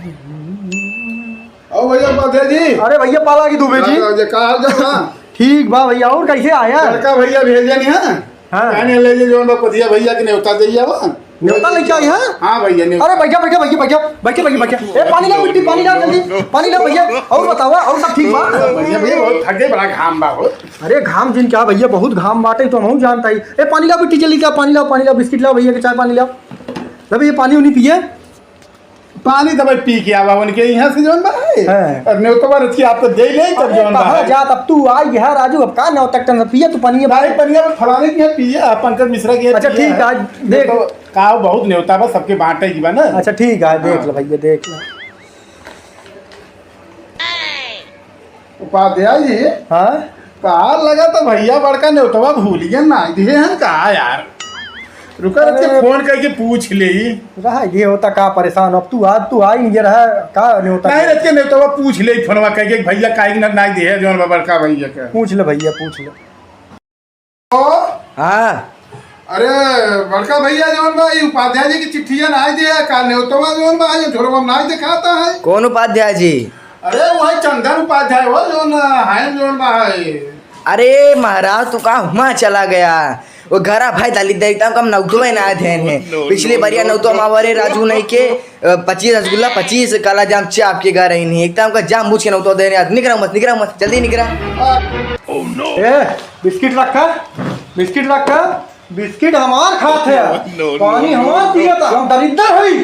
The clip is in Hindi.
ओ भैया उपाध्याय जी। अरे भैया पाला की दुबे जी ठीक बा भैया। और कैसे आया लड़का भैया भेजे नहीं है? हाँ। कहने ले जे जो पतिया भैया के न्योता दैया वा। न्योता लेके आई है? हाँ भैया न्योता। अरे बैठा बैठा भैया बैठा बैठे भैया बैठा। ए पानी ला मिट्टी पानी ला जल्दी पानी ला भैया। और बताओ और सब ठीक बा? भैया भैया बहुत थके बड़ा घाम बा हो। अरे घाम जिन क्या भैया बहुत घाम बाटे तो हम जानता ही। ए पानी ला मिट्टी जल्दी ला पानी ला बिस्किट ला भैया के चाय पानी ला। तब ये पानी उन्हीं पिए पानी दवाई पी के आवा उनके यहाँ से जोन बा है। और न्योता बार अच्छी आपको दे ले तब जोन बा है। जा तब तू आई है राजू अब का न्योता टन पिए तू पानी भाई पनिया में फलाने की है पिए पंकज मिश्रा की है। अच्छा ठीक है देख का बहुत न्योता बा सबके बांटे की बा ना। अच्छा ठीक है देख लो भैया देख लो। उपाध्याय जी हाँ कहा लगा तो भैया बड़का न्योतवा भूल गया ना दिए हैं कहा यार। रुका रख के फोन करके पूछ ले रहा ये होता का परेशान अब तू आज तू आई नहीं रहा का नहीं होता नहीं रख के न्योतवा पूछ ले फोनवा कह के भैया काहे ना नहीं दिए जोन बड़का भैया के पूछ ले भैया पूछ ले। ओ हाँ अरे बड़का भैया जोन भाई उपाध्याय जी की चिट्ठियां नहीं दिया का न्योतवा जोन भाई झोरवा नहीं दिखाता है। कौन उपाध्याय जी? अरे वही चंदन उपाध्याय हो जोन है जोन भाई। अरे महाराज तू कहाँ हुआ चला गया? वो घरा भाई दाली देखता कम नौतो में ना ध्यान है। पिछले बारिया नौतो मावरे राजू नहीं के 25 रसगुल्ला 25 काला जाम चाप के घर रही नहीं एकदम का जाम बूझ के नौतो दे रहे। निकरा मत जल्दी निकरा। ए बिस्किट रखा बिस्किट हमार खात है पानी हमार पिया था हम दरिद्र हुई।